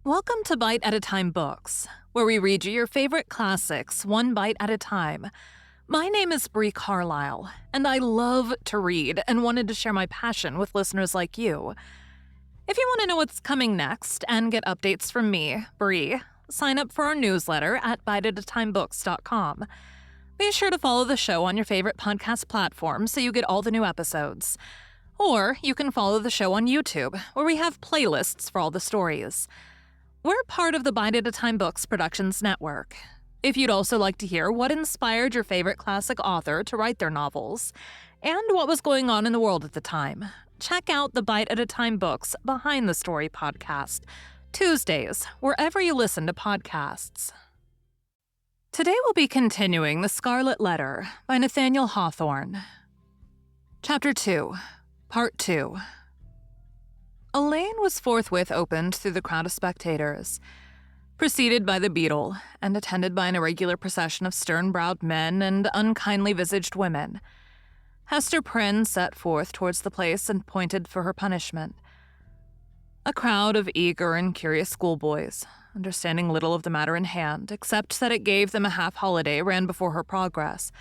Welcome to Bite at a Time Books, where we read you your favorite classics one bite at a time. My name is Bree Carlile, and I love to read and wanted to share my passion with listeners like you. If you want to know what's coming next and get updates from me, Bree, sign up for our newsletter at biteatatimebooks.com. Be sure to follow the show on your favorite podcast platform so you get all the new episodes. Or you can follow the show on YouTube, where we have playlists for all the stories. We're part of the Bite at a Time Books Productions Network. If you'd also like to hear what inspired your favorite classic author to write their novels, and what was going on in the world at the time, check out the Bite at a Time Books Behind the Story podcast, Tuesdays, wherever you listen to podcasts. Today we'll be continuing The Scarlet Letter by Nathaniel Hawthorne. Chapter 2, Part 2. A lane was forthwith opened through the crowd of spectators, preceded by the beadle and attended by an irregular procession of stern-browed men and unkindly-visaged women. Hester Prynne set forth towards the place and pointed for her punishment. A crowd of eager and curious schoolboys, understanding little of the matter in hand, except that it gave them a half-holiday, ran before her progress,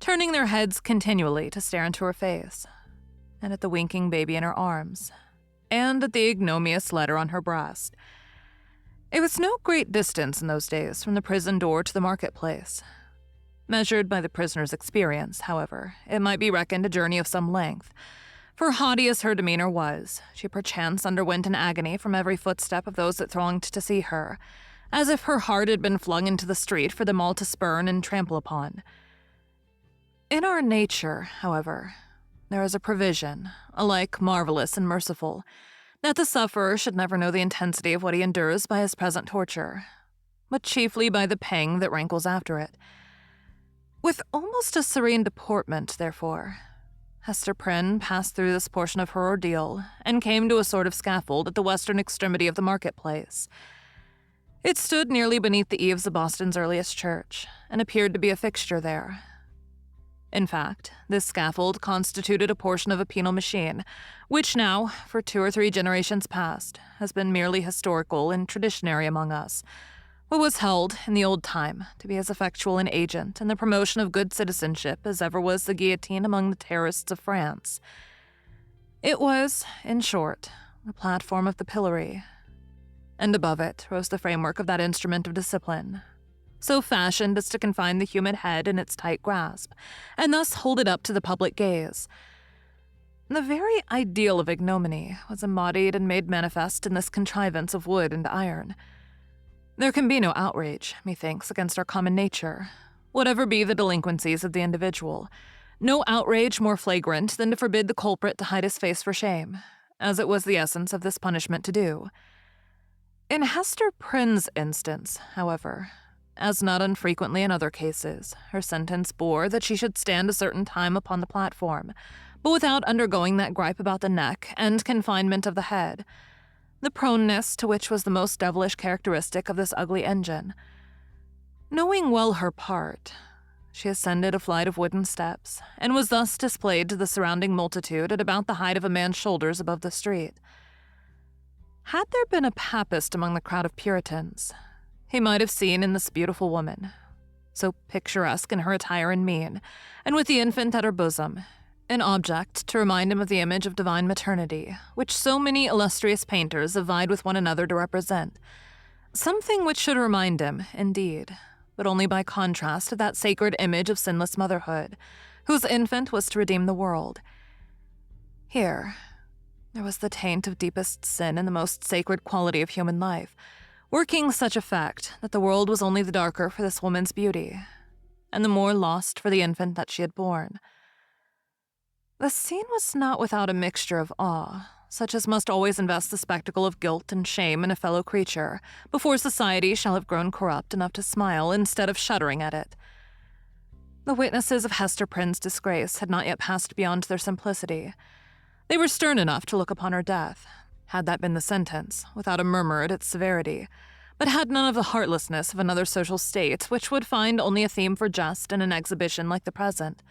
turning their heads continually to stare into her face, and at the winking baby in her arms, and at the ignominious letter on her breast. It was no great distance in those days from the prison door to the marketplace. Measured by the prisoner's experience, however, it might be reckoned a journey of some length, for haughty as her demeanor was, she perchance underwent an agony from every footstep of those that thronged to see her, as if her heart had been flung into the street for them all to spurn and trample upon. In our nature, however, there is a provision, alike marvelous and merciful, that the sufferer should never know the intensity of what he endures by his present torture, but chiefly by the pang that rankles after it. With almost a serene deportment, therefore, Hester Prynne passed through this portion of her ordeal and came to a sort of scaffold at the western extremity of the marketplace. It stood nearly beneath the eaves of Boston's earliest church, and appeared to be a fixture there. In fact, this scaffold constituted a portion of a penal machine, which now, for 2 or 3 generations past, has been merely historical and traditionary among us, but was held, in the old time, to be as effectual an agent in the promotion of good citizenship as ever was the guillotine among the terrorists of France. It was, in short, the platform of the pillory, and above it rose the framework of that instrument of discipline, so fashioned as to confine the human head in its tight grasp, and thus hold it up to the public gaze. The very ideal of ignominy was embodied and made manifest in this contrivance of wood and iron. There can be no outrage, methinks, against our common nature, whatever be the delinquencies of the individual, no outrage more flagrant than to forbid the culprit to hide his face for shame, as it was the essence of this punishment to do. In Hester Prynne's instance, however, as not unfrequently in other cases, her sentence bore that she should stand a certain time upon the platform, but without undergoing that gripe about the neck and confinement of the head, the proneness to which was the most devilish characteristic of this ugly engine. Knowing well her part, she ascended a flight of wooden steps, and was thus displayed to the surrounding multitude at about the height of a man's shoulders above the street. Had there been a Papist among the crowd of Puritans, he might have seen in this beautiful woman, so picturesque in her attire and mien, and with the infant at her bosom, an object to remind him of the image of divine maternity, which so many illustrious painters have vied with one another to represent. Something which should remind him, indeed, but only by contrast of that sacred image of sinless motherhood, whose infant was to redeem the world. Here, there was the taint of deepest sin in the most sacred quality of human life, working such effect that the world was only the darker for this woman's beauty, and the more lost for the infant that she had borne. The scene was not without a mixture of awe, such as must always invest the spectacle of guilt and shame in a fellow creature, before society shall have grown corrupt enough to smile instead of shuddering at it. The witnesses of Hester Prynne's disgrace had not yet passed beyond their simplicity. They were stern enough to look upon her death, had that been the sentence, without a murmur at its severity, but had none of the heartlessness of another social state which would find only a theme for jest in an exhibition like the present.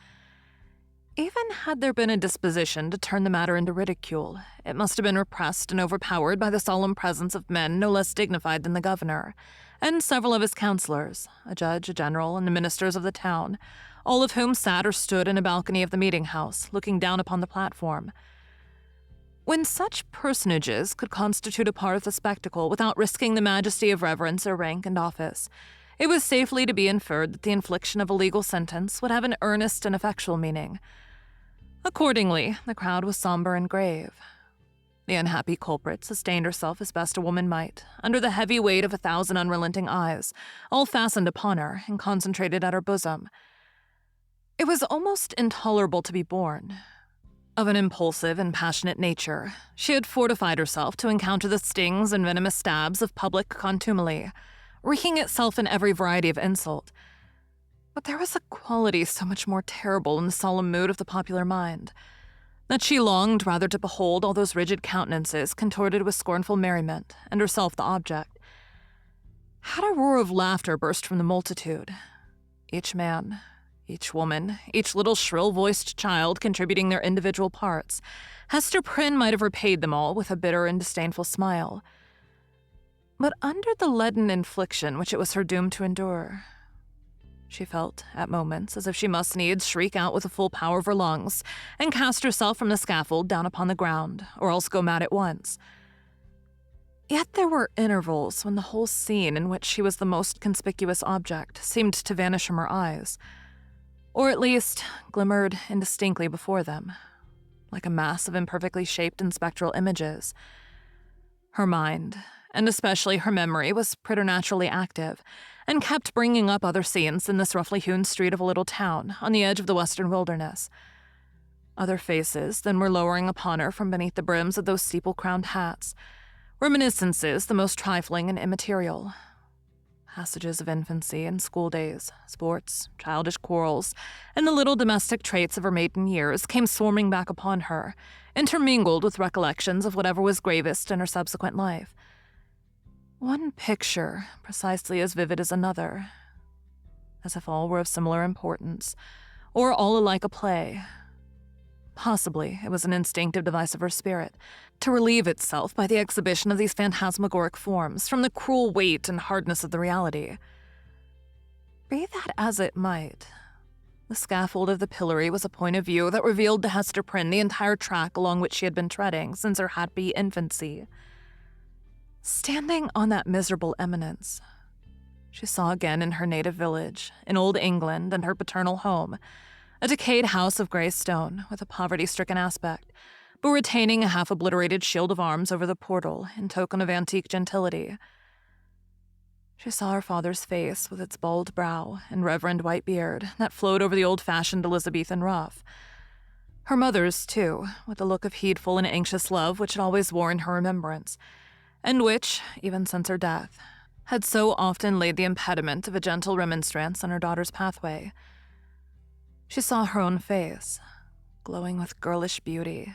Even had there been a disposition to turn the matter into ridicule, it must have been repressed and overpowered by the solemn presence of men no less dignified than the governor, and several of his counselors, a judge, a general, and the ministers of the town, all of whom sat or stood in a balcony of the meeting-house, looking down upon the platform. When such personages could constitute a part of the spectacle without risking the majesty of reverence or rank and office, it was safely to be inferred that the infliction of a legal sentence would have an earnest and effectual meaning. Accordingly, the crowd was somber and grave. The unhappy culprit sustained herself as best a woman might, under the heavy weight of 1,000 unrelenting eyes, all fastened upon her and concentrated at her bosom. It was almost intolerable to be borne. Of an impulsive and passionate nature, she had fortified herself to encounter the stings and venomous stabs of public contumely, wreaking itself in every variety of insult. But there was a quality so much more terrible in the solemn mood of the popular mind, that she longed rather to behold all those rigid countenances contorted with scornful merriment, and herself the object. Had a roar of laughter burst from the multitude, each man, each woman, each little shrill-voiced child contributing their individual parts, Hester Prynne might have repaid them all with a bitter and disdainful smile. But under the leaden infliction which it was her doom to endure, she felt, at moments, as if she must needs shriek out with the full power of her lungs and cast herself from the scaffold down upon the ground, or else go mad at once. Yet there were intervals when the whole scene in which she was the most conspicuous object seemed to vanish from her eyes, or at least glimmered indistinctly before them, like a mass of imperfectly shaped and spectral images. Her mind, and especially her memory, was preternaturally active, and kept bringing up other scenes in this roughly hewn street of a little town on the edge of the western wilderness. Other faces than were lowering upon her from beneath the brims of those steeple-crowned hats, reminiscences the most trifling and immaterial. Passages of infancy and school days, sports, childish quarrels, and the little domestic traits of her maiden years came swarming back upon her, intermingled with recollections of whatever was gravest in her subsequent life. One picture precisely as vivid as another, as if all were of similar importance, or all alike a play. Possibly it was an instinctive device of her spirit, to relieve itself by the exhibition of these phantasmagoric forms from the cruel weight and hardness of the reality. Be that as it might, the scaffold of the pillory was a point of view that revealed to Hester Prynne the entire track along which she had been treading since her happy infancy. Standing on that miserable eminence, she saw again in her native village, in old England and her paternal home, a decayed house of grey stone with a poverty-stricken aspect, but retaining a half-obliterated shield of arms over the portal in token of antique gentility. She saw her father's face with its bald brow and reverend white beard that flowed over the old-fashioned Elizabethan ruff. Her mother's, too, with the look of heedful and anxious love which it always wore in her remembrance, and which, even since her death, had so often laid the impediment of a gentle remonstrance on her daughter's pathway. She saw her own face, glowing with girlish beauty,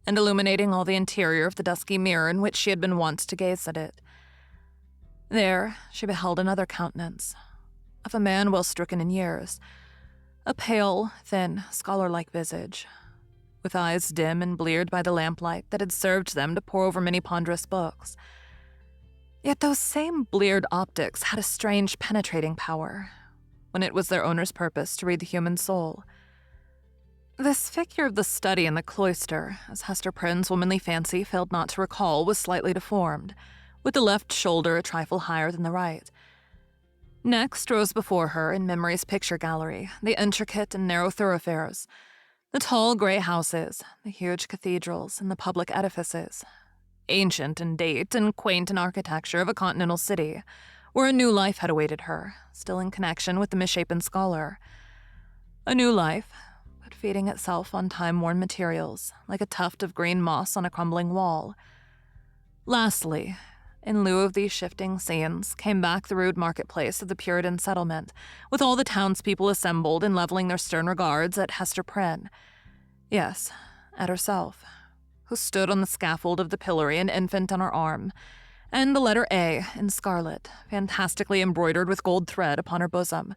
and illuminating all the interior of the dusky mirror in which she had been wont to gaze at it. There she beheld another countenance, of a man well stricken in years, a pale, thin, scholar-like visage, with eyes dim and bleared by the lamplight that had served them to pore over many ponderous books. Yet those same bleared optics had a strange penetrating power, when it was their owner's purpose to read the human soul. This figure of the study in the cloister, as Hester Prynne's womanly fancy failed not to recall, was slightly deformed, with the left shoulder a trifle higher than the right. Next rose before her, in memory's picture gallery, the intricate and narrow thoroughfares, the tall gray houses, the huge cathedrals, and the public edifices, ancient in date and quaint in architecture of a continental city, where a new life had awaited her, still in connection with the misshapen scholar. A new life, but feeding itself on time-worn materials, like a tuft of green moss on a crumbling wall. Lastly, in lieu of these shifting scenes, came back the rude marketplace of the Puritan settlement, with all the townspeople assembled and leveling their stern regards at Hester Prynne. Yes, at herself, who stood on the scaffold of the pillory, an infant on her arm, and the letter A in scarlet, fantastically embroidered with gold thread upon her bosom.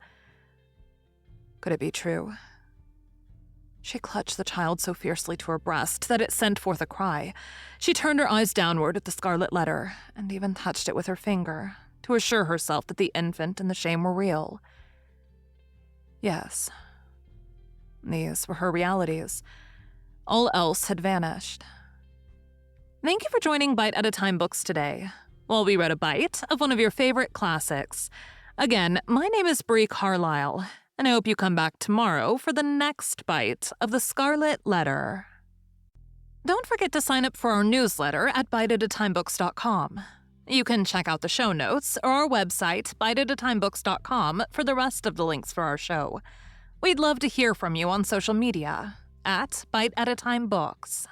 Could it be true? She clutched the child so fiercely to her breast that it sent forth a cry. She turned her eyes downward at the scarlet letter, and even touched it with her finger, to assure herself that the infant and the shame were real. Yes, these were her realities. All else had vanished. Thank you for joining Bite at a Time Books today, while we read a bite of one of your favorite classics. Again, my name is Bree Carlile, and I hope you come back tomorrow for the next bite of the Scarlet Letter. Don't forget to sign up for our newsletter at biteatatimebooks.com. You can check out the show notes or our website, biteatatimebooks.com, for the rest of the links for our show. We'd love to hear from you on social media at Bite at a Time Books.